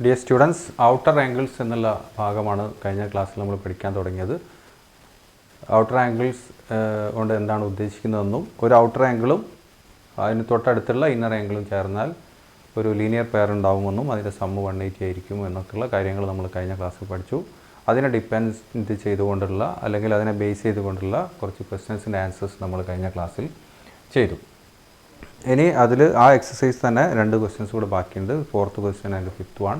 Dear students, outer angles എന്നുള്ള ഭാഗമാണ് കഴിഞ്ഞ ക്ലാസ്സിൽ നമ്മൾ പഠിക്കാൻ തുടങ്ങിയത്. ഔട്ടർ ആംഗിൾസ് കൊണ്ട് എന്താണ് ഉദ്ദേശിക്കുന്നതെന്നും ഒരു ഔട്ടർ ആംഗിളും അതിന് തൊട്ടടുത്തുള്ള ഇന്നർ ആംഗിളും ചേർന്നാൽ ഒരു ലീനിയർ പെയർ ഉണ്ടാകുമെന്നും അതിൻ്റെ സമ്മ് 180 ആയിരിക്കും എന്നൊക്കെയുള്ള കാര്യങ്ങൾ നമ്മൾ കഴിഞ്ഞ ക്ലാസ്സിൽ പഠിച്ചു. അതിനെ ഡിപ്പെൻഡ് ചെയ്തുകൊണ്ടുള്ള അല്ലെങ്കിൽ അതിനെ ബേസ് ചെയ്തുകൊണ്ടുള്ള കുറച്ച് ക്വസ്റ്റ്യൻസിൻ്റെ ആൻസേഴ്സ് നമ്മൾ കഴിഞ്ഞ ക്ലാസ്സിൽ ചെയ്തു. ഇനി അതിൽ ആ എക്സസൈസ് തന്നെ 2 ക്വസ്റ്റ്യൻസ് കൂടെ ബാക്കിയുണ്ട്. 4th question and 5th one.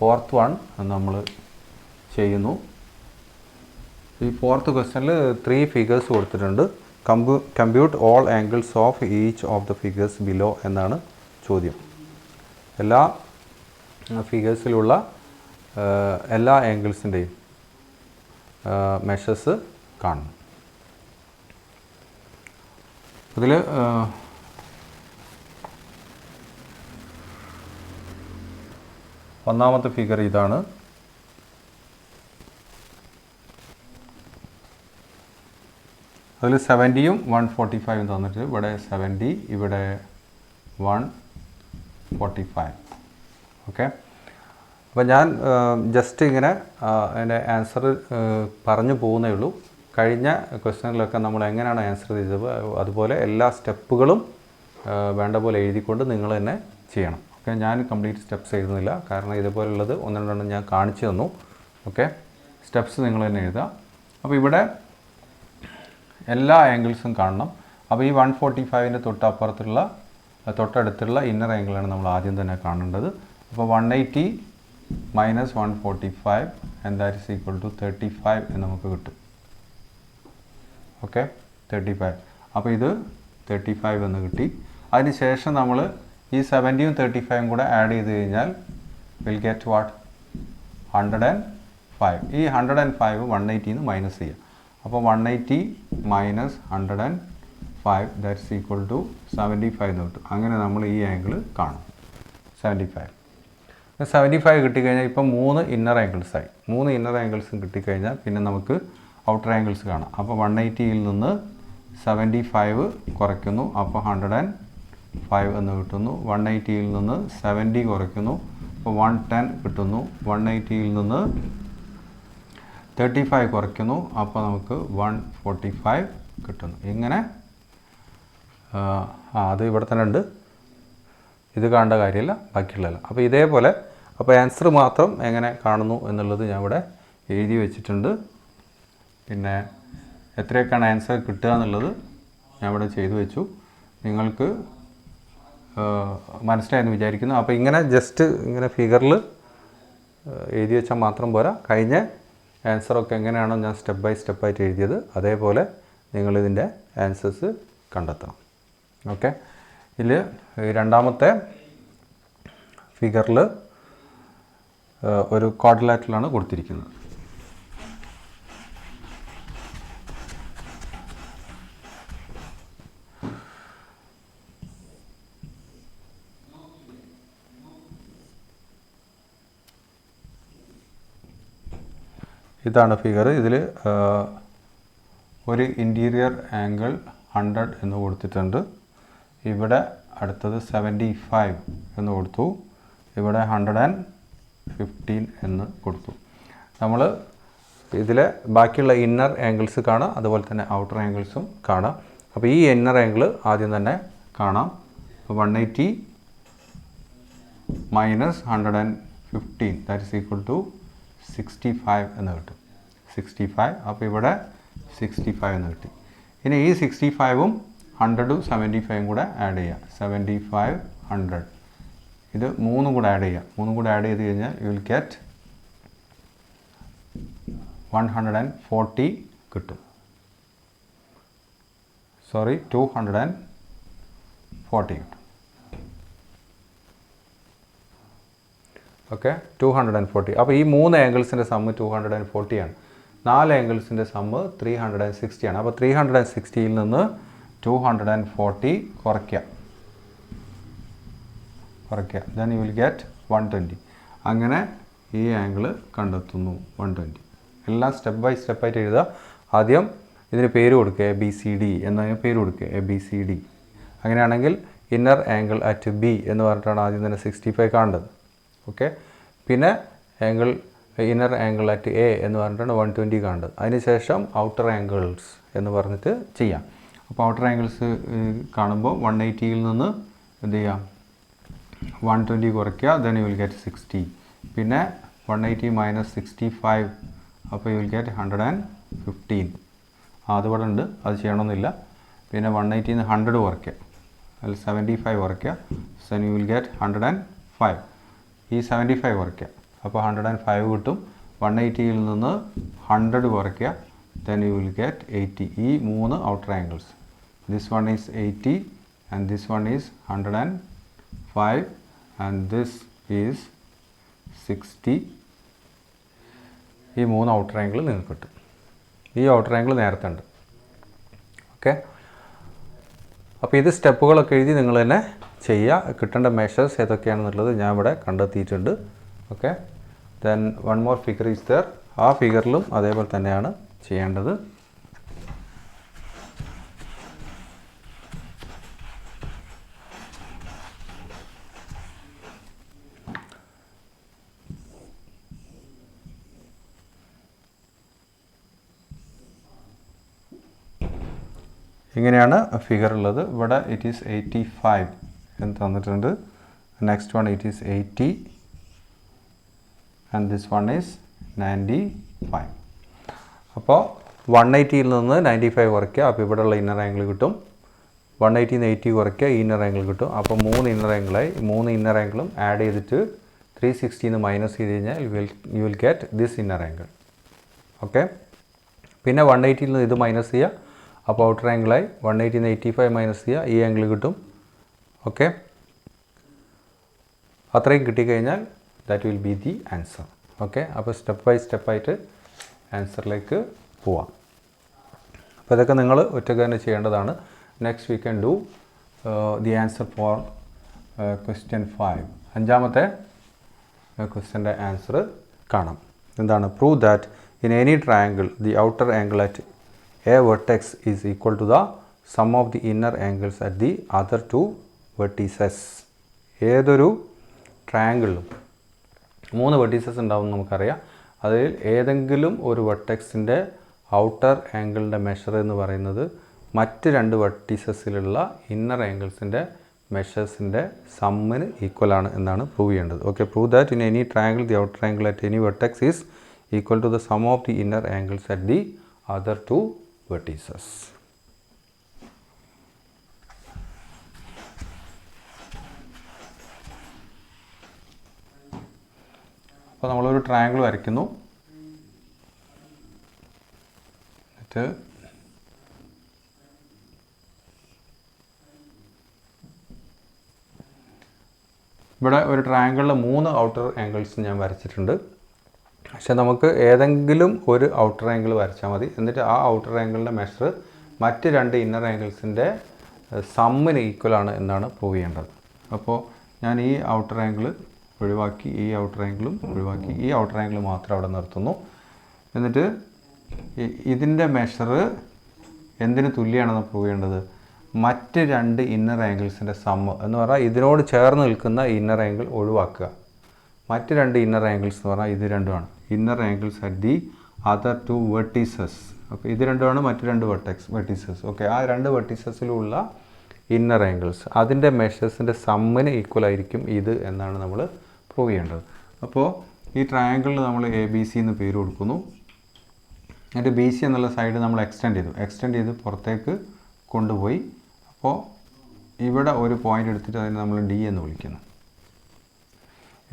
4th one നമ്മൾ ചെയ്യുന്നു. ഈ 4th ക്വസ്റ്റ്യനിൽ 3 ഫിഗേഴ്സ് കൊടുത്തിട്ടുണ്ട്. Compute all angles of each of the figures below എന്നാണ് ചോദ്യം. എല്ലാ ഫിഗേഴ്സിലുള്ള എല്ലാ ആംഗിൾസിൻ്റെയും മെഷേഴ്സ് കാണും. അതിൽ ഒന്നാമത്തെ ഫിഗർ ഇതാണ്. അതിൽ 70യും 145 തന്നിട്ട് ഇവിടെ 70, ഇവിടെ 145. ഓക്കെ, അപ്പോൾ ഞാൻ ജസ്റ്റ് ഇങ്ങനെ അതിൻ്റെ ആൻസർ പറഞ്ഞു പോകുന്നേ ഉള്ളൂ. കഴിഞ്ഞ ക്വസ്റ്റ്യനിലൊക്കെ നമ്മൾ എങ്ങനെയാണ് ആൻസർ ചെയ്തത് അതുപോലെ എല്ലാ സ്റ്റെപ്പുകളും വേണ്ട പോലെ എഴുതിക്കൊണ്ട് നിങ്ങൾ തന്നെ ചെയ്യണം. ഓക്കെ, ഞാൻ കംപ്ലീറ്റ് സ്റ്റെപ്സ് എഴുതുന്നില്ല, കാരണം ഇതുപോലുള്ളത് 1-2 ഞാൻ കാണിച്ചു തന്നു. ഓക്കെ, സ്റ്റെപ്സ് നിങ്ങൾ തന്നെ എഴുതുക. അപ്പോൾ ഇവിടെ എല്ലാ ആംഗിൾസും കാണണം. അപ്പോൾ ഈ 145ൻ്റെ തൊട്ടടുത്തുള്ള ഇന്നർ ആംഗിളാണ് നമ്മൾ ആദ്യം തന്നെ കാണേണ്ടത്. അപ്പോൾ 180 minus 145 and that is equal to 35 എന്ന് നമുക്ക് കിട്ടും. ഓക്കെ, 35. അപ്പോൾ ഇത് 35 എന്ന് കിട്ടി. അതിന് ശേഷം നമ്മൾ ഈ 70യും 35ഉം കൂടെ ആഡ് ചെയ്ത് കഴിഞ്ഞാൽ വിൽ ഗെറ്റ് വാട്ട് 105. ഈ 105 180 മൈനസ് ചെയ്യുക. അപ്പോൾ 180 മൈനസ് 105 ദാറ്റ്സ് ഈക്വൽ ടു 75 എന്ന് കിട്ടും. അങ്ങനെ നമ്മൾ ഈ ആംഗിൾ കാണും 75. 75 കിട്ടിക്കഴിഞ്ഞാൽ ഇപ്പം 3 ഇന്നർ ആംഗിൾസായി. 3 ഇന്നർ ആംഗിൾസും കിട്ടിക്കഴിഞ്ഞാൽ പിന്നെ നമുക്ക് ഔട്ടർ ആംഗിൾസ് കാണാം. അപ്പോൾ 180യിൽ നിന്ന് 75 കുറയ്ക്കുന്നു, അപ്പോൾ 105 എന്ന് കിട്ടുന്നു. 180യിൽ നിന്ന് 70 കുറയ്ക്കുന്നു, അപ്പോൾ 110 കിട്ടുന്നു. 180യിൽ നിന്ന് 35 കുറയ്ക്കുന്നു, അപ്പോൾ നമുക്ക് 145 കിട്ടുന്നു. ഇങ്ങനെ അത് ഇവിടെ തന്നെ ഉണ്ട്, ഇത് കാണേണ്ട കാര്യമില്ല, ബാക്കിയുള്ളതല്ല. അപ്പോൾ ഇതേപോലെ അപ്പോൾ ആൻസർ മാത്രം എങ്ങനെ കാണുന്നു എന്നുള്ളത് ഞാൻ ഇവിടെ എഴുതി വെച്ചിട്ടുണ്ട്. പിന്നെ എത്രയൊക്കെയാണ് ആൻസർ കിട്ടുക എന്നുള്ളത് ഞാൻ ഇവിടെ ചെയ്തു വെച്ചു. നിങ്ങൾക്ക് മനസ്സിലായെന്ന് വിചാരിക്കുന്നു. അപ്പോൾ ഇങ്ങനെ ജസ്റ്റ് ഇങ്ങനെ ഫിഗറിൽ എഴുതി വെച്ചാൽ മാത്രം പോരാ, കഴിഞ്ഞ ആൻസറൊക്കെ എങ്ങനെയാണോ ഞാൻ സ്റ്റെപ്പ് ബൈ സ്റ്റെപ്പായിട്ട് എഴുതിയത് അതേപോലെ നിങ്ങളിതിൻ്റെ ആൻസേഴ്സ് കണ്ടെത്തണം. ഓക്കെ, ഇതിൽ രണ്ടാമത്തെ ഫിഗറിൽ ഒരു ക്വാഡ്രിലാറ്ററലാണ് കൊടുത്തിരിക്കുന്നത്. ഇതാണ് ഫിഗർ. ഇതിൽ ഒരു ഇൻറ്റീരിയർ ആംഗിൾ 100 എന്ന് കൊടുത്തിട്ടുണ്ട്. ഇവിടെ അടുത്തത് 75 എന്ന് കൊടുത്തു. ഇവിടെ 115 എന്ന് കൊടുത്തു. നമ്മൾ ഇതിലെ ബാക്കിയുള്ള ഇന്നർ ആംഗിൾസ് കാണാം, അതുപോലെ തന്നെ ഔട്ടർ ആംഗിൾസും കാണാം. അപ്പോൾ ഈ ഇന്നർ ആംഗിൾ ആദ്യം തന്നെ കാണാം. അപ്പോൾ 180 minus 115 that is equal to 65 എന്ന് കിട്ടും. 65. അപ്പോൾ ഇവിടെ 65 എന്ന് കിട്ടി. ഇനി ഈ 65ഉം 100ഉം 75ഉം കൂടെ ആഡ് ചെയ്യുക. 75 100 ഇത് 3 കൂടെ ആഡ് ചെയ്യുക. 3 കൂടെ ആഡ് ചെയ്ത് കഴിഞ്ഞാൽ യു വിൽ ഗെറ്റ് 140 കിട്ടും. 240 കിട്ടും. ഓക്കെ, 240. അപ്പോൾ ഈ 3 ആംഗിൾസിൻ്റെ സമ്മ് 240 ആണ്. 4 ആംഗിൾസിൻ്റെ സമ്മ് 360 ആണ്. അപ്പോൾ 360യിൽ നിന്ന് 240 കുറയ്ക്കുക. Then you will get 120. അങ്ങനെ ഈ ആംഗിൾ കണ്ടെത്തുന്നു 120. എല്ലാം സ്റ്റെപ്പ് ബൈ സ്റ്റെപ്പായിട്ട് എഴുതുക. ആദ്യം ഇതിന് പേര് കൊടുക്കുക, ABCD എന്നതിന് പേര് കൊടുക്കുക, ABCD. അങ്ങനെയാണെങ്കിൽ ഇന്നർ ആംഗിൾ അറ്റ് B എന്ന് പറഞ്ഞിട്ടാണ് ആദ്യം തന്നെ 65 കാണേണ്ടത്. ഓക്കെ, പിന്നെ angle inner angle at A എന്ന് പറഞ്ഞിട്ടാണ് 120 കാണുന്നത്. അതിനുശേഷം ഔട്ടർ ആംഗിൾസ് എന്ന് പറഞ്ഞിട്ട് ചെയ്യാം. അപ്പോൾ ഔട്ടർ ആംഗിൾസ് കാണുമ്പോൾ 180യിൽ നിന്ന് എന്ത് ചെയ്യാം, 120 കുറയ്ക്കുക, ദെൻ യു വിൽ ഗെറ്റ് 60. പിന്നെ 180 മൈനസ് 65, അപ്പോൾ യു വിൽ ഗെറ്റ് 115. അതുപോലെ ഉണ്ട്, അത് ചെയ്യണമെന്നില്ല. പിന്നെ 180യിൽ നിന്ന് 100 കുറയ്ക്കുക, അതിൽ 75 കുറയ്ക്കുക, സോ യു വിൽ ഗെറ്റ് 105. ഈ 75 കുറയ്ക്കുക, അപ്പോൾ 105 കിട്ടും. 180യിൽ നിന്ന് 100 കുറയ്ക്കുക, then you will get 80. ഈ 3 outer angles. This one is 80 and this one is 105 and this is 60. ഈ 3 outer angle നിങ്ങൾക്ക് കിട്ടും. ഈ outer angle നേരത്തെ ഉണ്ട്. ഓക്കെ, അപ്പോൾ ഇത് സ്റ്റെപ്പുകളൊക്കെ എഴുതി നിങ്ങൾ തന്നെ ചെയ്യുക. കിട്ടേണ്ട മെഷേഴ്സ് ഏതൊക്കെയാണെന്നുള്ളത് ഞാൻ ഇവിടെ കണ്ടെത്തിയിട്ടുണ്ട്. Okay, then one more figure is there. ആ ഫിഗറിലും അതേപോലെ തന്നെയാണ് ചെയ്യേണ്ടത്. ഇങ്ങനെയാണ് ഫിഗർ ഉള്ളത്. ഇവിടെ ഇറ്റ് ഈസ് 85 എന്ന് തന്നിട്ടുണ്ട്. Next one it is 80 and this one is 95. അപ്പോൾ 180യിൽ നിന്ന് 95 കുറയ്ക്കുക, അപ്പോൾ ഇവിടെയുള്ള ഇന്നർ ആംഗിൾ കിട്ടും. 180യിൽ നിന്ന് 80 കുറയ്ക്കുക, ഈ ഇന്നർ ആംഗിൾ കിട്ടും. അപ്പോൾ 3 ഇന്നർ ആംഗിളായി. 3 ഇന്നർ ആംഗിളും ആഡ് ചെയ്തിട്ട് 360 നിന്ന് മൈനസ് ചെയ്ത് കഴിഞ്ഞാൽ you will get this inner angle. Okay, പിന്നെ 180യിൽ നിന്ന് ഇത് മൈനസ് ചെയ്യുക, അപ്പോൾ ഔട്ടർ ആംഗിളായി. 180യിൽ നിന്ന് 85 മൈനസ് ചെയ്യുക, ഈ ആംഗിൾ കിട്ടും. ഓക്കെ, അത്രയും കിട്ടിക്കഴിഞ്ഞാൽ that will be the answer. Okay, അപ്പോൾ സ്റ്റെപ്പ് ബൈ സ്റ്റെപ്പായിട്ട് ആൻസറിലേക്ക് പോവാം. അപ്പോൾ ഇതൊക്കെ നിങ്ങൾ ഒറ്റയ്ക്ക് തന്നെ ചെയ്യേണ്ടതാണ്. Next we can do the answer for question 5. 5ാമത്തെ ക്വസ്റ്റ്യൻ്റെ ആൻസർ കാണാം. എന്താണ്? Prove that in any triangle the outer angle at a vertex is equal to the sum of the inner angles at the other 2 vertices. ഏതൊരു ട്രയാങ്കിളിലും 3 vertices ഉണ്ടാവും നമുക്കറിയാം. അതിൽ ഏതെങ്കിലും ഒരു വെർട്ടെക്സിൻ്റെ ഔട്ടർ ആംഗിളിൻ്റെ മെഷർ എന്ന് പറയുന്നത് മറ്റ് 2 വെർട്ടീസസിലുള്ള ഇന്നർ ആംഗിൾസിൻ്റെ മെഷേഴ്സിൻ്റെ സമ്മിന് ഈക്വലാണ് എന്നാണ് പ്രൂവ് ചെയ്യേണ്ടത്. Okay, prove that in any triangle the outer angle at any vertex is equal to the sum of the inner angles at the other 2 vertices. അപ്പോൾ നമ്മളൊരു ട്രയാങ്കിൾ വരയ്ക്കുന്നു. എന്നിട്ട് ഇവിടെ ഒരു ട്രയാങ്കിളിൽ 3 ഔട്ടർ ആംഗിൾസ് ഞാൻ വരച്ചിട്ടുണ്ട്. പക്ഷേ നമുക്ക് ഏതെങ്കിലും ഒരു ഔട്ടർ ആംഗിൾ വരച്ചാൽ മതി. എന്നിട്ട് ആ ഔട്ടർ ആംഗിളിൻ്റെ മെഷർ മറ്റ് 2 ഇന്നർ ആംഗിൾസിൻ്റെ സമ്മിന് ഈക്വലാണ് എന്നാണ് പ്രൂവ് ചെയ്യേണ്ടത്. അപ്പോൾ ഞാൻ ഈ ഔട്ടർ ആംഗിൾ ഒഴിവാക്കി, ഈ ഔട്ടർ ആംഗിളും ഒഴിവാക്കി, ഈ ഔട്ടർ ആംഗിൾ മാത്രം അവിടെ നിർത്തുന്നു. എന്നിട്ട് ഇതിൻ്റെ മെഷർ എന്തിന് തുല്യമാണെന്ന് പ്രൂവ് ചെയ്യേണ്ടത്? മറ്റ് 2 ഇന്നർ ആംഗിൾസിൻ്റെ സമ്മ് എന്ന് പറഞ്ഞാൽ ഇതിനോട് ചേർന്ന് നിൽക്കുന്ന ഇന്നർ ആംഗിൾ ഒഴിവാക്കുക. മറ്റ് 2 ഇന്നർ ആംഗിൾസ് എന്ന് പറഞ്ഞാൽ ഇത് രണ്ടുമാണ്. Inner angles at the other 2 vertices. Okay, ഇത് രണ്ടുമാണ് മറ്റ് 2 വെർട്ടീസസ്. ഓക്കെ, ആ 2 വെർട്ടീസസിലുള്ള ഇന്നർ ആംഗിൾസ് അതിൻ്റെ മെഷേഴ്സിൻ്റെ സമ്മിന് ഈക്വൽ ആയിരിക്കും ഇത് എന്നാണ് നമ്മൾ പ്രൂവ് ചെയ്യേണ്ടത്. അപ്പോൾ ഈ ട്രയാങ്കിളിൽ നമ്മൾ ABC എന്ന് പേര് കൊടുക്കുന്നു. എന്നിട്ട് BC എന്നുള്ള സൈഡ് നമ്മൾ എക്സ്റ്റെൻഡ് ചെയ്ത് പുറത്തേക്ക് കൊണ്ടുപോയി. അപ്പോൾ ഇവിടെ ഒരു പോയിൻ്റ് എടുത്തിട്ട് അതിനെ നമ്മൾ D എന്ന് വിളിക്കുന്നു.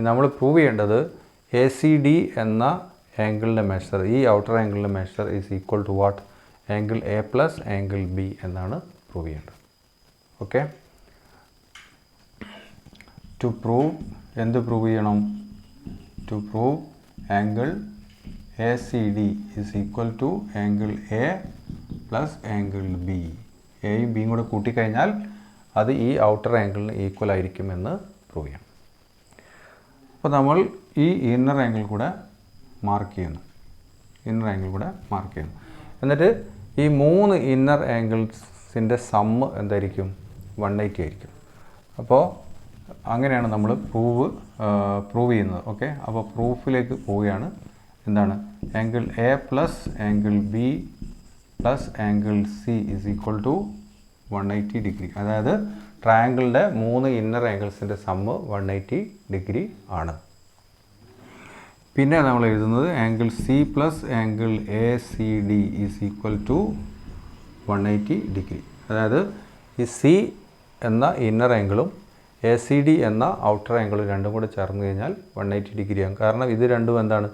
നമ്മൾ പ്രൂവ് ചെയ്യേണ്ടത് ACD എന്ന ആംഗിളിൻ്റെ മെഷർ, ഈ ഔട്ടർ ആംഗിളിൻ്റെ measure is equal to what? Angle A plus angle B എന്നാണ് പ്രൂവ് ചെയ്യേണ്ടത്. ഓക്കെ, ടു പ്രൂവ് എന്ത് പ്രൂവ് ചെയ്യണം? To prove angle ACD is equal to angle A plus angle B. എയും ബിയും കൂടെ കൂട്ടിക്കഴിഞ്ഞാൽ അത് ഈ ഔട്ടർ ആംഗിളിന് ഈക്വൽ ആയിരിക്കുമെന്ന് പ്രൂവ് ചെയ്യണം. അപ്പോൾ നമ്മൾ ഈ ഇന്നർ ആംഗിൾ കൂടെ മാർക്ക് ചെയ്യുന്നു. എന്നിട്ട് ഈ 3 ഇന്നർ ആംഗിൾസിൻ്റെ സമ്മ് എന്തായിരിക്കും? 180 ആയിരിക്കും. അപ്പോൾ അങ്ങനെയാണ് നമ്മൾ പ്രൂവ് ചെയ്യുന്നത്. ഓക്കെ, അപ്പോൾ പ്രൂഫിലേക്ക് പോവുകയാണ്. എന്താണ് angle A plus angle B plus angle C is equal to 180 degree. അതായത് ട്രയാങ്കിളിൻ്റെ 3 ഇന്നർ ആംഗിൾസിൻ്റെ സമ്മ് 180 ഡിഗ്രി ആണ്. പിന്നെ നമ്മൾ എഴുതുന്നത് angle C plus angle A C D is equal to 180 degree. അതായത് ഈ സി എന്ന ഇന്നർ ആംഗിളും എ സി ഡി എന്ന ഔട്ടർ ആംഗിളും രണ്ടും കൂടെ ചേർന്ന് കഴിഞ്ഞാൽ 180 ഡിഗ്രിയാണ്. കാരണം ഇത് രണ്ടും എന്താണ്,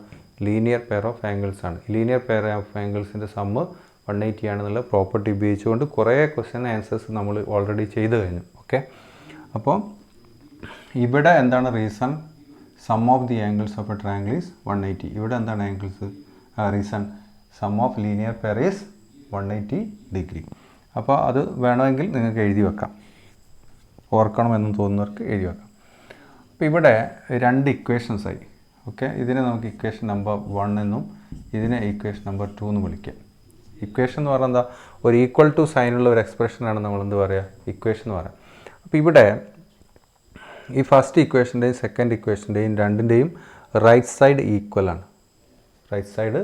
ലീനിയർ പെയർ ഓഫ് ആംഗിൾസ് ആണ്. ലീനിയർ പെയർ ഓഫ് ആംഗിൾസിൻ്റെ സമ്മ് 180 ആണെന്നുള്ള പ്രോപ്പർട്ടി ഉപയോഗിച്ചുകൊണ്ട് കുറേ ക്വസ്റ്റ്യൻ ആൻസേഴ്സ് നമ്മൾ ഓൾറെഡി ചെയ്തു കഴിഞ്ഞു. ഓക്കെ, അപ്പോൾ ഇവിടെ എന്താണ് reason? Sum of the angles of a triangle is 180. ഇവിടെ എന്താണ് angles? Reason sum of linear pair is 180 degree. അപ്പോൾ അത് വേണമെങ്കിൽ നിങ്ങൾക്ക് എഴുതി വെക്കാം, ഓർക്കണമെന്ന് തോന്നുന്നവർക്ക് എഴുതി വെക്കാം. അപ്പോൾ ഇവിടെ 2 ഇക്വേഷൻസായി. ഓക്കെ, ഇതിനെ നമുക്ക് ഇക്വേഷൻ നമ്പർ 1 എന്നും ഇതിനെ ഇക്വേഷൻ നമ്പർ 2 എന്നും വിളിക്കാം. ഇക്വേഷൻ എന്ന് പറഞ്ഞാൽ എന്താ, ഒരു ഈക്വൽ ടു സൈനുള്ള ഒരു എക്സ്പ്രഷനാണ് നമ്മൾ എന്ത് പറയുക, ഇക്വേഷൻ എന്ന് പറയാം. അപ്പോൾ ഇവിടെ ഈ ഫസ്റ്റ് ഇക്വേഷൻ്റെയും സെക്കൻഡ് ഇക്വേഷൻ്റെയും രണ്ടിൻ്റെയും റൈറ്റ് സൈഡ് ഈക്വലാണ്. റൈറ്റ് സൈഡ്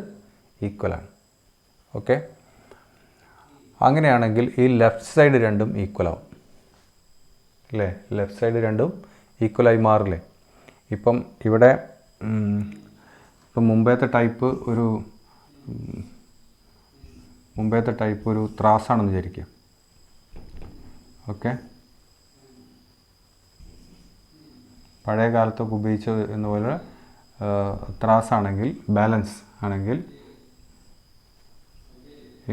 ഈക്വലാണ്. ഓക്കെ, അങ്ങനെയാണെങ്കിൽ ഈ ലെഫ്റ്റ് സൈഡ് രണ്ടും ഈക്വലാവും അല്ലേ? ലെഫ്റ്റ് സൈഡ് രണ്ടും ഈക്വലായി മാറില്ലേ? ഇപ്പം ഇവിടെ ഇപ്പം മുമ്പത്തെ ടൈപ്പ് ഒരു ത്രാസാണെന്ന് വിചാരിക്കുക. ഓക്കെ, പഴയ കാലത്തൊക്കെ ഉപയോഗിച്ച എന്ന പോലെ ത്രാസാണെങ്കിൽ, ബാലൻസ് ആണെങ്കിൽ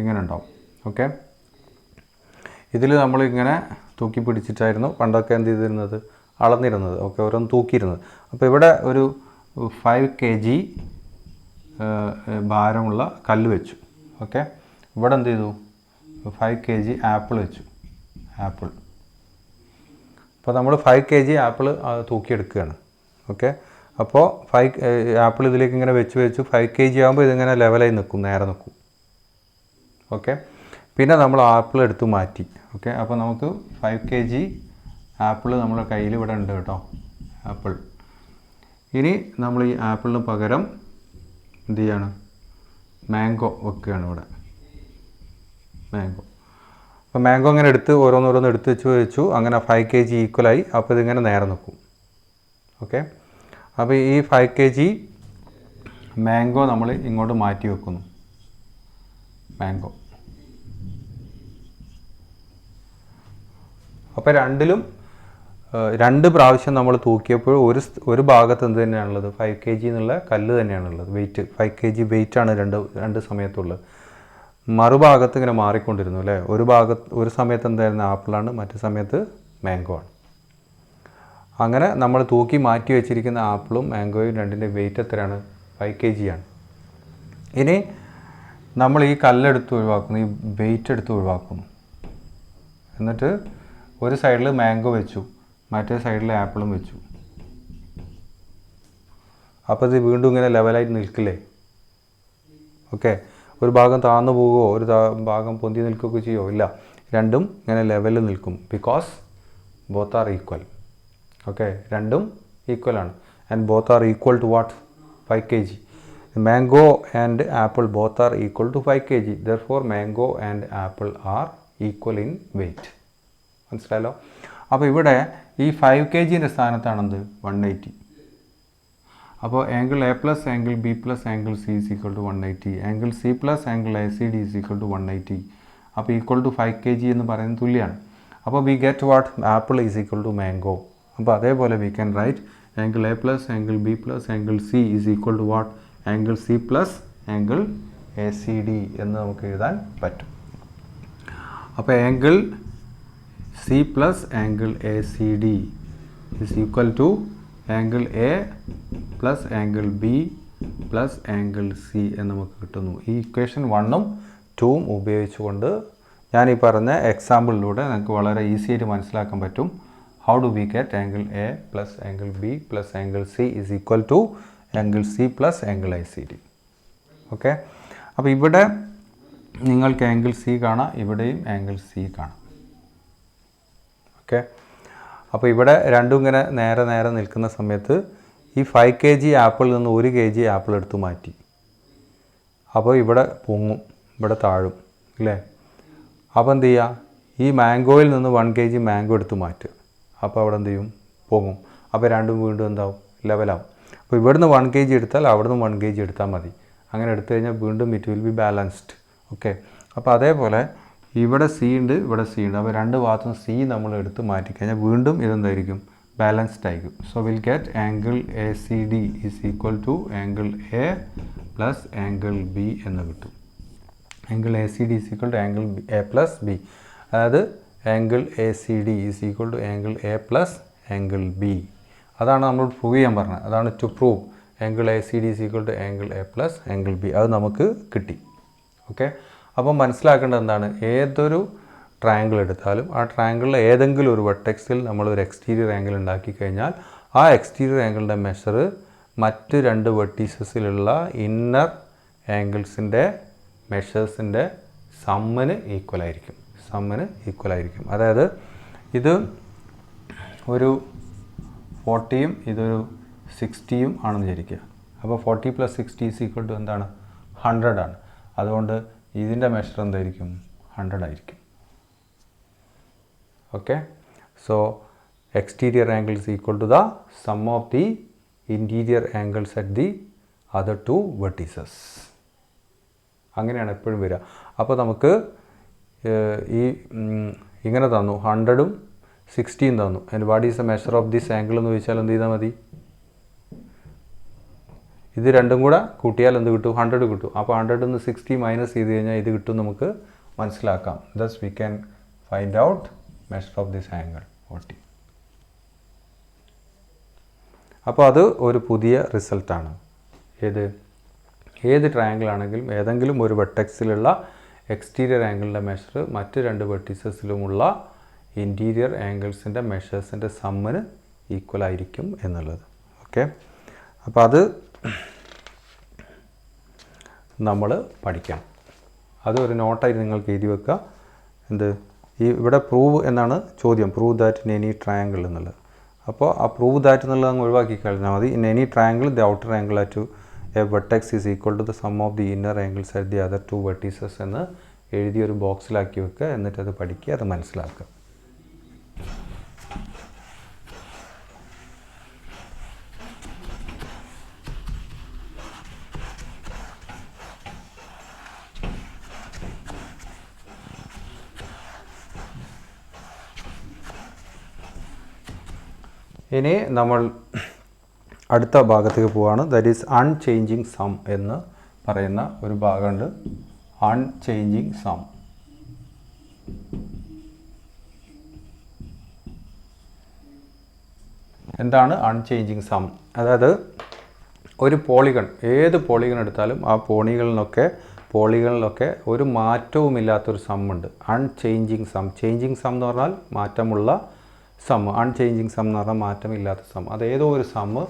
ഇങ്ങനെ ഉണ്ടാവും. ഓക്കെ, ഇതിൽ നമ്മളിങ്ങനെ തൂക്കി പിടിച്ചിട്ടായിരുന്നു പണ്ടൊക്കെ എന്ത് ചെയ്തിരുന്നത്, അളന്നിരുന്നത്. ഓക്കെ, ഓരോന്ന് തൂക്കിയിരുന്നത്. അപ്പോൾ ഇവിടെ ഒരു 5 kg ഭാരമുള്ള കല്ല് വെച്ചു. ഓക്കെ, ഇവിടെ എന്ത് ചെയ്തു, 5 kg ആപ്പിൾ വെച്ചു. ആപ്പിൾ, അപ്പോൾ നമ്മൾ 5 kg ആപ്പിൾ തൂക്കിയെടുക്കുകയാണ്. ഓക്കെ, അപ്പോൾ 5 ആപ്പിൾ ഇതിലേക്ക് ഇങ്ങനെ വെച്ച് 5 kg ആകുമ്പോൾ ഇതിങ്ങനെ ലെവലായി നിൽക്കും, നേരെ നിൽക്കും. ഓക്കെ, പിന്നെ നമ്മൾ ആപ്പിൾ എടുത്ത് മാറ്റി. ഓക്കെ, അപ്പോൾ നമുക്ക് 5 kg ആപ്പിൾ നമ്മുടെ കയ്യിൽ ഇവിടെ ഉണ്ട് കേട്ടോ, ആപ്പിൾ. ഇനി നമ്മൾ ഈ ആപ്പിളിന് പകരം എന്ത് ചെയ്യാണ്, മാംഗോ വെക്കുകയാണ് ഇവിടെ, മാംഗോ. അപ്പോൾ മാംഗോ അങ്ങനെ എടുത്ത് ഓരോന്നോരോന്ന് എടുത്ത് വെച്ചു. അങ്ങനെ 5 kg ഈക്വലായി. അപ്പോൾ ഇതിങ്ങനെ നേരെ നിൽക്കും. ഓക്കെ, അപ്പോൾ ഈ 5 kg മാംഗോ നമ്മൾ ഇങ്ങോട്ട് മാറ്റി വെക്കുന്നു. മാംഗോ, അപ്പോൾ രണ്ടിലും 2 പ്രാവശ്യം നമ്മൾ തൂക്കിയപ്പോൾ ഒരു ഭാഗത്ത് എന്ത് തന്നെയാണുള്ളത്, 5 kg എന്നുള്ള കല്ല് തന്നെയാണുള്ളത്. വെയിറ്റ് 5 kg വെയിറ്റാണ് രണ്ട് സമയത്തുള്ളത്. മറുഭാഗത്ത് ഇങ്ങനെ മാറിക്കൊണ്ടിരുന്നു അല്ലേ? ഒരു സമയത്ത് എന്തായിരുന്നു ആപ്പിളാണ്, മറ്റു സമയത്ത് മാംഗോ ആണ്. അങ്ങനെ നമ്മൾ തൂക്കി മാറ്റി വെച്ചിരിക്കുന്ന ആപ്പിളും മാംഗോയും രണ്ടിൻ്റെ വെയിറ്റ് എത്രയാണ്, 5 kg ആണ്. ഇനി നമ്മൾ ഈ കല്ലെടുത്ത് ഒഴിവാക്കുന്നു, ഈ വെയിറ്റ് എടുത്ത് ഒഴിവാക്കുന്നു. എന്നിട്ട് ഒരു സൈഡിൽ മാംഗോ വെച്ചു, മറ്റേ സൈഡിൽ ആപ്പിളും വെച്ചു. അപ്പോൾ ഇത് വീണ്ടും ഇങ്ങനെ ലെവലായിട്ട് നിൽക്കില്ലേ? ഓക്കെ, ഒരു ഭാഗം താഴ്ന്നു പോവുകയോ ഒരു ഭാഗം പൊന്തി നിൽക്കുകയോ ചെയ്യുമോ? ഇല്ല, രണ്ടും ഇങ്ങനെ ലെവലിൽ നിൽക്കും. Because both are equal. Okay, രണ്ടും ഈക്വലാണ്. And both are equal to what, 5 kg. Mango and apple both are equal to 5 kg. Therefore mango and apple are equal in weight. മനസ്സിലായല്ലോ? അപ്പോൾ ഇവിടെ ഈ 5 kgൻ്റെ സ്ഥാനത്താണെന്ത്, 180. അപ്പോൾ angle A plus angle B plus angle C is equal to 180. Angle C plus angle A C D is equal to 180. അപ്പോൾ equal to 5 kg എന്ന് പറയുന്നത് തുല്യമാണ്. അപ്പോൾ we get what, apple is equal to mango. അപ്പോൾ അതേപോലെ we can write angle A plus angle B plus angle C is equal to what, angle C plus angle A C D എന്ന് നമുക്ക് എഴുതാൻ പറ്റും. അപ്പോൾ angle C plus angle A C D is equal to angle A plus angle B plus angle C എന്ന് നമുക്ക് കിട്ടുന്നു. ഈ equation 1ഉം 2ഉം ഉപയോഗിച്ചുകൊണ്ട് ഞാൻ ഈ പറഞ്ഞ എക്സാമ്പിളിലൂടെ നമുക്ക് വളരെ ഈസി ആയിട്ട് മനസ്സിലാക്കാൻ പറ്റും. How do we get angle A plus angle B plus angle C is equal to angle C plus angle I C D. Okay, അപ്പോൾ ഇവിടെ നിങ്ങൾക്ക് ആംഗിൾ സി കാണാം, ഇവിടെയും ആംഗിൾ സി കാണാം. ഓക്കെ, അപ്പോൾ ഇവിടെ രണ്ടും ഇങ്ങനെ നേരെ നേരെ നിൽക്കുന്ന സമയത്ത് ഈ 5 kg ആപ്പിളിൽ നിന്ന് 1 kg ആപ്പിൾ എടുത്ത് മാറ്റി. അപ്പോൾ ഇവിടെ പൊങ്ങും, ഇവിടെ താഴും അല്ലേ. അപ്പോൾ എന്ത് ചെയ്യുക, ഈ മാംഗോയിൽ നിന്ന് 1 kg മാംഗോ എടുത്ത് മാറ്റുക. അപ്പോൾ അവിടെ എന്ത് ചെയ്യും, പൊങ്ങും. അപ്പോൾ രണ്ടും വീണ്ടും എന്താവും, ലെവലാവും. അപ്പോൾ ഇവിടുന്ന് 1 kg എടുത്താൽ അവിടുന്ന് 1 kg എടുത്താൽ മതി. അങ്ങനെ എടുത്തു കഴിഞ്ഞാൽ വീണ്ടും it will be balanced. Okay. അപ്പോൾ അതേപോലെ ഇവിടെ സി ഉണ്ട്, ഇവിടെ സി ഉണ്ട്. അപ്പോൾ രണ്ട് ഭാഗത്തും സി നമ്മൾ എടുത്ത് മാറ്റിക്കഴിഞ്ഞാൽ വീണ്ടും ഇതെന്തായിരിക്കും, ബാലൻസ്ഡ് ആയിരിക്കും. So will get angle A C D is equal to angle A plus angle B എന്ന് കിട്ടും. Angle A C D is equal to angle A plus B. അതായത് angle A C D is equal to angle A plus angle B. അതാണ് നമ്മൾ prove ചെയ്യാൻ പറഞ്ഞത്. അതാണ് to prove angle A C D is equal to angle A plus angle B. അത് നമുക്ക് കിട്ടി. Okay. അപ്പോൾ മനസ്സിലാക്കേണ്ടത് എന്താണ്, ഏതൊരു ട്രയാങ്കിൾ എടുത്താലും ആ ട്രയാങ്കിളിൽ ഏതെങ്കിലും ഒരു വെർട്ടെക്സിൽ നമ്മളൊരു എക്സ്റ്റീരിയർ ആംഗിൾ ഉണ്ടാക്കി കഴിഞ്ഞാൽ ആ എക്സ്റ്റീരിയർ ആംഗിളിൻ്റെ മെഷർ മറ്റ് രണ്ട് വെർട്ടീസസിലുള്ള ഇന്നർ ആംഗിൾസിൻ്റെ മെഷേഴ്സിൻ്റെ സമ്മിന് ഈക്വൽ ആയിരിക്കും. അതായത് ഇത് ഒരു 40യും ഇതൊരു 60യും ആണെന്ന് വിചാരിക്കുക. അപ്പോൾ 40 + 60 ഈസ് ഈക്വൽ ടു എന്താണ്, 100 ആണ്. അതുകൊണ്ട് ഇതിൻ്റെ മെഷർ എന്തായിരിക്കും, 100 ആയിരിക്കും. Okay. So exterior angle is equal to the sum of the interior angles at the other two vertices. അങ്ങനെയാണ് എപ്പോഴും വരിക. അപ്പോൾ നമുക്ക് ഈ ഇങ്ങനെ തന്നു, 100ഉം 60യും തന്നു. And what is the measure of this angle എന്ന് ചോദിച്ചാൽ എന്ത് ചെയ്താൽ മതി, ഇത് രണ്ടും കൂടെ കൂട്ടിയാൽ എന്ത് കിട്ടും, 100 കിട്ടും. അപ്പോൾ 100ൽ നിന്ന് 60 മൈനസ് ചെയ്ത് കഴിഞ്ഞാൽ ഇത് കിട്ടും നമുക്ക് മനസ്സിലാക്കാം. Thus we can find out measure of this angle 40. അപ്പോൾ അത് ഒരു പുതിയ റിസൾട്ടാണ്. ഏത് ട്രയാങ്കിൾ ആണെങ്കിലും ഏതെങ്കിലും ഒരു വെർട്ടെക്സിലുള്ള എക്സ്റ്റീരിയർ ആംഗിളിൻ്റെ മെഷർ മറ്റ് രണ്ട് വെർട്ടീസസിലുമുള്ള ഇൻറ്റീരിയർ ആംഗിൾസിൻ്റെ മെഷേഴ്സിൻ്റെ സമ്മിന് ഈക്വൽ ആയിരിക്കും എന്നുള്ളത്. ഓക്കെ. അപ്പോൾ അത് നമ്മൾ പഠിക്കണം. അത് ഒരു നോട്ടായിട്ട് നിങ്ങൾക്ക് എഴുതി വെക്കുക. ഇവിടെ പ്രൂവ് എന്നാണ് ചോദ്യം, prove that in any triangle എന്നുള്ളത്. അപ്പോൾ ആ പ്രൂവ് ദാറ്റ് എന്നുള്ളത് അങ്ങ് ഒഴിവാക്കി കഴിഞ്ഞാൽ മതി. In any triangle the outer angle at a vertex is equal to the sum of the inner angles at the other two vertices എന്ന് എഴുതി ഒരു ബോക്സിലാക്കി വെക്കുക. എന്നിട്ടത് പഠിക്കുക, അത് മനസ്സിലാക്കുക. ഇനി നമ്മൾ അടുത്ത ഭാഗത്തേക്ക് പോവുകയാണ്. ദാറ്റ് ഈസ് അൺചേഞ്ചിങ് സം എന്ന് പറയുന്ന ഒരു ഭാഗമുണ്ട്. Unchanging sum. എന്താണ് അൺചേഞ്ചിങ് സം? അതായത് ഒരു പോളിഗൺ, ഏത് പോളിഗൺ എടുത്താലും ആ പോളികളിലൊക്കെ ഒരു മാറ്റവുമില്ലാത്തൊരു സമ്മുണ്ട്. Unchanging sum. ചേഞ്ചിങ് സം എന്ന് പറഞ്ഞാൽ മാറ്റമുള്ള സം. അൺചേഞ്ചിങ് സം എന്ന് പറഞ്ഞാൽ മാറ്റമില്ലാത്ത സം. അത് ഏതോ ഒരു സമ്മ്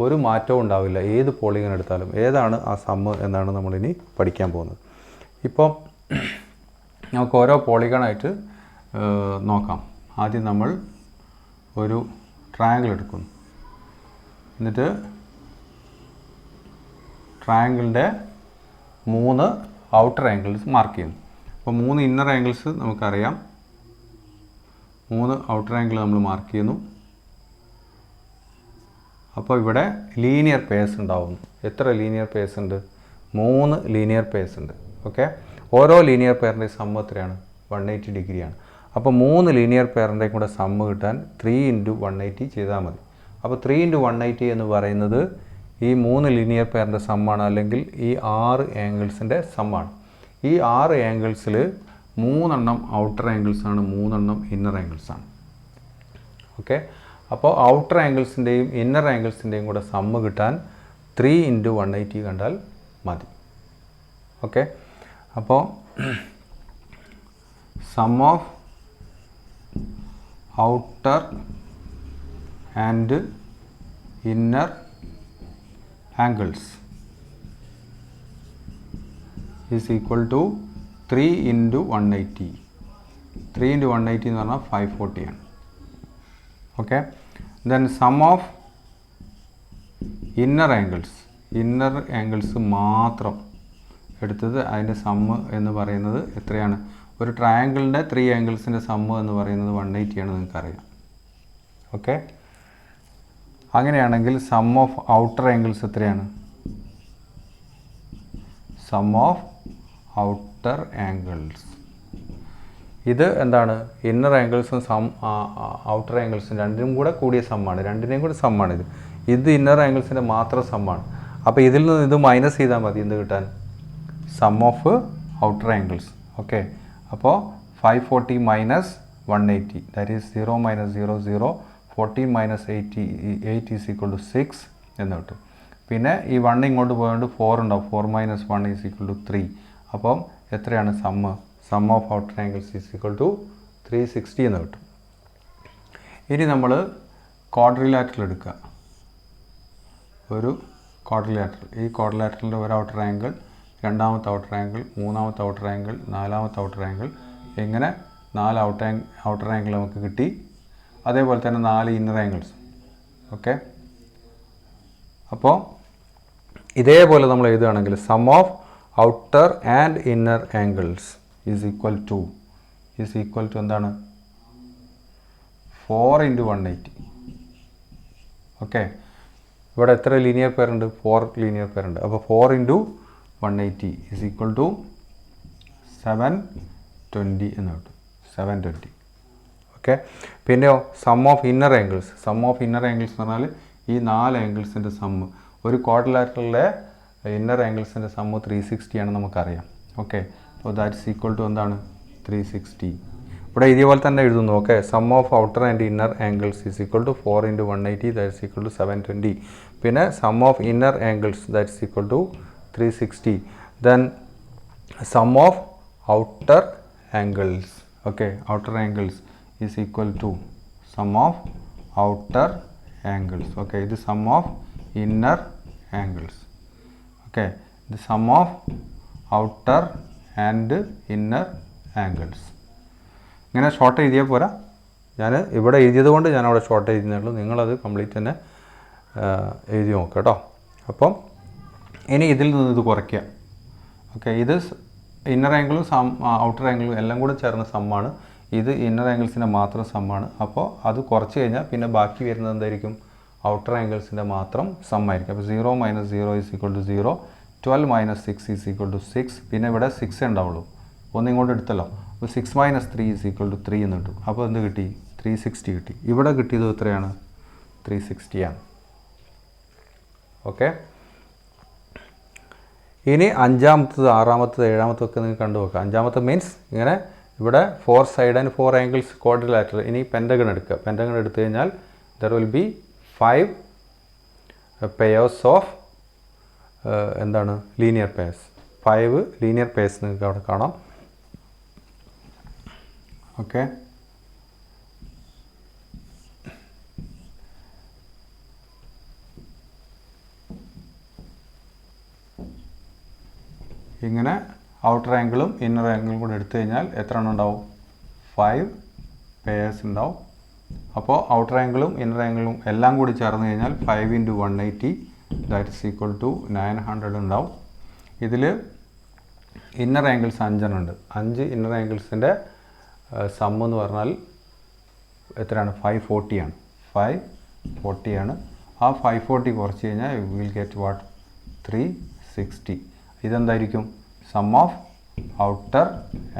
ഒരു മാറ്റവും ഉണ്ടാവില്ല ഏത് പോളിഗൺ എടുത്താലും. ഏതാണ് ആ സമ്മ് എന്നാണ് നമ്മളിനി പഠിക്കാൻ പോകുന്നത്. ഇപ്പോൾ നമുക്ക് ഓരോ പോളിഗണായിട്ട് നോക്കാം. ആദ്യം നമ്മൾ ഒരു ട്രയാങ്കിൾ എടുക്കുന്നു. എന്നിട്ട് ട്രയാങ്കിളിൻ്റെ 3 ഔട്ടർ ആംഗിൾസ് മാർക്ക് ചെയ്യുന്നു. അപ്പോൾ 3 ഇന്നർ ആംഗിൾസ് നമുക്കറിയാം. 3 ഔട്ടർ ആംഗിൾ നമ്മൾ മാർക്ക് ചെയ്യുന്നു. അപ്പോൾ ഇവിടെ ലീനിയർ പേഴ്സ് ഉണ്ടാവുന്നു. എത്ര ലീനിയർ പേഴ്സ് ഉണ്ട്? 3 ലീനിയർ പേഴ്സ് ഉണ്ട്. ഓക്കെ. ഓരോ ലീനിയർ പെയറിൻ്റെ സമ്മ് എത്രയാണ്? 180 ഡിഗ്രിയാണ്. അപ്പോൾ 3 ലീനിയർ പെയറിൻ്റെയും കൂടെ സമ്മ് കിട്ടാൻ 3 × 180 ചെയ്താൽ മതി. അപ്പോൾ 3 × 180 എന്ന് പറയുന്നത് ഈ 3 ലീനിയർ പെയറിൻ്റെ സമ്മാണ്, അല്ലെങ്കിൽ ഈ 6 ആംഗിൾസിൻ്റെ സമ്മാണ്. ഈ 6 ആംഗിൾസിൽ 3 ഔട്ടർ ആംഗിൾസാണ്, 3 ഇന്നർ ആംഗിൾസാണ്. ഓക്കെ. അപ്പോൾ ഔട്ടർ ആംഗിൾസിൻ്റെയും ഇന്നർ ആംഗിൾസിൻ്റെയും കൂടെ സമ്മ് കിട്ടാൻ 3 × 180 കണ്ടാൽ മതി. ഓക്കെ. അപ്പോൾ sum of outer and inner angles is equal to 3 × 180. 3 × 180 എന്ന് പറഞ്ഞാൽ 540 ആണ്. Okay. Then sum of inner angles മാത്രം എടുത്തത് അതിൻ്റെ സമ്മ് എന്ന് പറയുന്നത് എത്രയാണ്? ഒരു ട്രയാങ്കിളിൻ്റെ 3 ആംഗിൾസിൻ്റെ സമ്മ് എന്ന് പറയുന്നത് 180 ആണ്, നിങ്ങൾക്കറിയാം. ഓക്കെ. അങ്ങനെയാണെങ്കിൽ സം ഓഫ് ഔട്ടർ ആംഗിൾസ് എത്രയാണ്? സം ഓഫ് ഔട്ടർ ആംഗിൾസ് ഇത് എന്താണ്? ഇന്നർ ആംഗിൾസും ഔട്ടർ ആംഗിൾസും രണ്ടിനും കൂടെ കൂടിയ സമ്മാണ്, രണ്ടിനെയും കൂടി സമ്മാണിത്. ഇത് ഇന്നർ ആംഗിൾസിൻ്റെ മാത്രം സമ്മാണ്. അപ്പോൾ ഇതിൽ നിന്ന് ഇത് മൈനസ് ചെയ്താൽ മതി എന്ത് കിട്ടാൻ? Sum of outer angles. Okay. അപ്പോൾ 540 minus 180 that is 0 minus 0 0 14 minus 8 is equal to 6 എന്ന് കിട്ടും. പിന്നെ ഈ 1 ഇങ്ങോട്ട് പോയതുകൊണ്ട് 4 ഉണ്ടാവും. 4 മൈനസ് 1 ഈസ് ഈക്വൽ ടു 3. അപ്പം എത്രയാണ് sum? Sum of outer angles is equal to 360 എന്ന് കിട്ടും. ഇനി നമ്മൾ ക്വാഡ്രിലാറ്ററൽ എടുക്കുക. ഒരു ക്വാഡ്രിലാറ്ററൽ, ഈ ക്വാഡ്രിലാറ്ററലിൻ്റെ ഒരു ഔട്ടർ ആംഗിൾ, രണ്ടാമത്തെ ഔട്ടർ ആംഗിൾ, മൂന്നാമത്തെ ഔട്ടർ ആംഗിൾ, നാലാമത്തെ ഔട്ടർ ആംഗിൾ, ഇങ്ങനെ 4 ഔട്ടർ ആംഗിൾ നമുക്ക് കിട്ടി. അതേപോലെ തന്നെ 4 ഇന്നർ ആംഗിൾസ്. ഓക്കെ. അപ്പോൾ ഇതേപോലെ നമ്മൾ എഴുതുകയാണെങ്കിൽ sum of outer and inner angles is equal to എന്താണ്? 4 × 180. ഓക്കെ. ഇവിടെ എത്ര ലീനിയർ പെയർ ഉണ്ട്? 4 ലീനിയർ പെയർ ഉണ്ട്. അപ്പോൾ 4 × 180 ഈസ് ഈക്വൽ ടു 720 എന്ന് കിട്ടും. 720. ഓക്കെ. പിന്നെയോ സം ഓഫ് ഇന്നർ ആംഗിൾസ് എന്ന് പറഞ്ഞാൽ ഈ 4 ആംഗിൾസിൻ്റെ സമ്മ്. ഒരു ക്വാഡ്രിലാറ്ററലിലെ ഇന്നർ ആംഗിൾസിൻ്റെ സമ്മ് 360 ആണ്, നമുക്കറിയാം. ഓക്കെ. അപ്പോൾ ദാറ്റ് ഈസ് ഈക്വൽ ടു എന്താണ്? 360. ഇവിടെ ഇതേപോലെ തന്നെ എഴുതുന്നു. Okay. Sum of outer and inner angles is equal to 4 × 180 that is equal to 720. പിന്നെ sum of inner angles that is equal to 360. Then sum of outer angles. Okay. Outer angles is equal to sum of outer angles. Okay. ഇത് sum of inner angles. Okay. ഇത് sum of outer and inner angles. ഇങ്ങനെ short എഴുതിയാൽ പോരാ. ഞാൻ ഇവിടെ എഴുതിയത് കൊണ്ട് ഞാൻ അവിടെ ഷോർട്ട് എഴുതുന്നുള്ളൂ. നിങ്ങളത് കംപ്ലീറ്റ് തന്നെ എഴുതി നോക്കുക കേട്ടോ. അപ്പം ഇനി ഇതിൽ നിന്ന് ഇത് കുറയ്ക്കുക. ഓക്കെ. ഇത് ഇന്നർ ആംഗിളും ഔട്ടർ ആംഗിളും എല്ലാം കൂടെ ചേർന്ന സമ്മാണ്. ഇത് ഇന്നർ ആംഗിൾസിൻ്റെ മാത്രം സമ്മാണ്. അപ്പോൾ അത് കുറച്ച് കഴിഞ്ഞാൽ പിന്നെ ബാക്കി വരുന്നത് എന്തായിരിക്കും? ഔട്ടർ ആംഗിൾസിൻ്റെ മാത്രം സമ്മായിരിക്കും. അപ്പോൾ 0 minus 0 is equal to 0, 12 minus 6 is equal to 6. പിന്നെ ഇവിടെ 6 ഉണ്ടാവുള്ളൂ, ഒന്നിങ്ങോട്ട് എടുത്തല്ലോ. അപ്പോൾ 6 മൈനസ് 3 ഈസ് ഈക്വൽ ടു 3 എന്ന് കിട്ടും. അപ്പോൾ എന്ത് കിട്ടി? 360 കിട്ടി. ഇവിടെ കിട്ടിയത് എത്രയാണ്? 360 ആണ്. ഓക്കെ. ഇനി അഞ്ചാമത്തത്, ആറാമത്തത്, ഏഴാമത്തൊക്കെ നിങ്ങൾക്ക് കണ്ടു നോക്കാം. അഞ്ചാമത്തെ മീൻസ് ഇങ്ങനെ ഇവിടെ 4 സൈഡ് ആൻഡ് 4 ആംഗിൾസ് ക്വാഡ്രിലാറ്ററൽ. ഇനി പെൻറ്റഗൺ എടുക്കുക. പെൻറ്റഗൺ എടുത്തു കഴിഞ്ഞാൽ there will be 5 pairs of എന്താണ്? Linear pairs. 5 ലീനിയർ പെയേഴ്സ് നിങ്ങൾക്ക് അവിടെ കാണാം. ഓക്കെ. ഇങ്ങനെ ഔട്ടർ ആംഗിളും ഇന്നർ ആംഗിളും കൂടെ എടുത്തു കഴിഞ്ഞാൽ എത്ര എണ്ണം ഉണ്ടാവും? 5 പെയേഴ്സ് ഉണ്ടാവും. അപ്പോൾ ഔട്ടർ ആംഗിളും ഇന്നർ ആംഗിളും എല്ലാം കൂടി ചേർന്ന് കഴിഞ്ഞാൽ 5 × 180 ദാറ്റ് ഈസ് ഈക്വൽ ടു 900 ഉണ്ടാവും. ഇതിൽ ഇന്നർ ആംഗിൾസ് 5 എണ്ണം ഉണ്ട്. 5 ഇന്നർ ആംഗിൾസിൻ്റെ സം എന്ന് പറഞ്ഞാൽ എത്രയാണ്? 540 ആണ്. 540 ആണ്. ആ 540 കുറച്ച് കഴിഞ്ഞാൽ യു വിൽ ഗെറ്റ് വാട്ട്? 360. ഇതെന്തായിരിക്കും? സം ഓഫ് ഔട്ടർ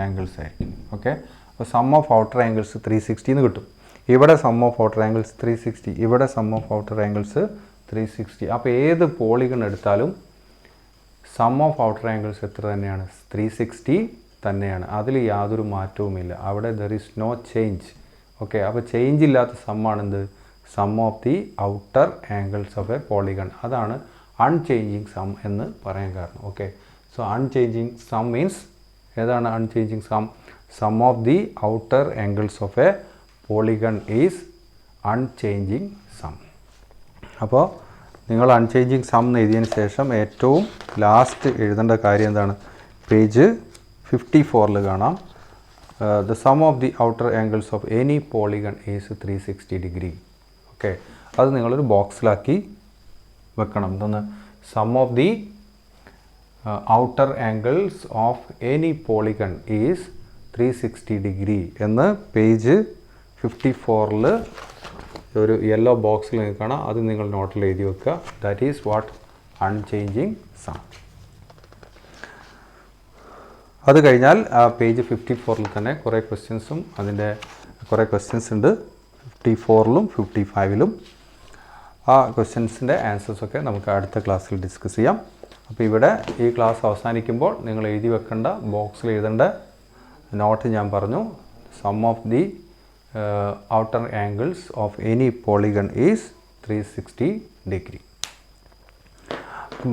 ആംഗിൾസ് ആയിരിക്കും. ഓക്കെ. അപ്പോൾ സം ഓഫ് ഔട്ടർ ആംഗിൾസ് 360 എന്ന് കിട്ടും. ഇവിടെ സം ഓഫ് ഔട്ടർ ആംഗിൾസ് 360, ഇവിടെ സം ഓഫ് ഔട്ടർ ആംഗിൾസ് 360. അപ്പോൾ ഏത് പോളിഗൺ എടുത്താലും സം ഓഫ് ഔട്ടർ ആംഗിൾസ് എത്ര തന്നെയാണ്? 360 തന്നെയാണ്. അതിൽ യാതൊരു മാറ്റവുമില്ല. അവിടെ there is no change. Okay. അപ്പോൾ ചേഞ്ച് ഇല്ലാത്ത സമ്മാണെന്ത്? Sum of the outer angles of a polygon. അതാണ് അൺചേഞ്ചിങ് സം എന്ന് പറയാൻ കാരണം. Okay. So unchanging sum means ഏതാണ് unchanging sum? Sum of the outer angles of a polygon is unchanging sum. അപ്പോൾ നിങ്ങൾ അൺചേഞ്ചിങ് സം എന്ന് എഴുതിയതിന് ശേഷം ഏറ്റവും ലാസ്റ്റ് എഴുതേണ്ട കാര്യം എന്താണ്? പേജ് 54 കാണാം. the sum of the outer angles of any polygon is 360 degree. Okay, അത് നിങ്ങളൊരു ബോക്സിലാക്കി വെക്കണം. എന്താണ്? Sum of the outer angles of any polygon is 360 degree എന്ന് പേജ് 54 ഒരു യെല്ലോ ബോക്സിൽ നിങ്ങൾക്ക് കാണാം. അത് നിങ്ങൾ നോട്ടിൽ എഴുതി വെക്കുക. That is what unchanging sum. അത് കഴിഞ്ഞാൽ പേജ് 54 തന്നെ കുറേ ക്വസ്റ്റ്യൻസും അതിൻ്റെ കുറേ ക്വസ്റ്റ്യൻസ് ഉണ്ട് 54 55 ആ ക്വസ്റ്റ്യൻസിൻ്റെ ആൻസേഴ്സൊക്കെ നമുക്ക് അടുത്ത ക്ലാസ്സിൽ ഡിസ്കസ് ചെയ്യാം. അപ്പോൾ ഇവിടെ ഈ ക്ലാസ് അവസാനിക്കുമ്പോൾ നിങ്ങൾ എഴുതി വെക്കേണ്ട ബോക്സിൽ എഴുതേണ്ട നോട്ട് ഞാൻ പറഞ്ഞു. Sum of the outer angles of any polygon is 360 degree.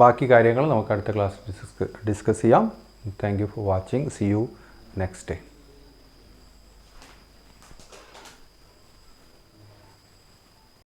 ബാക്കി കാര്യങ്ങൾ നമുക്ക് അടുത്ത ക്ലാസ്സിൽ ഡിസ്കസ് ചെയ്യാം. Thank you for watching. See you next day.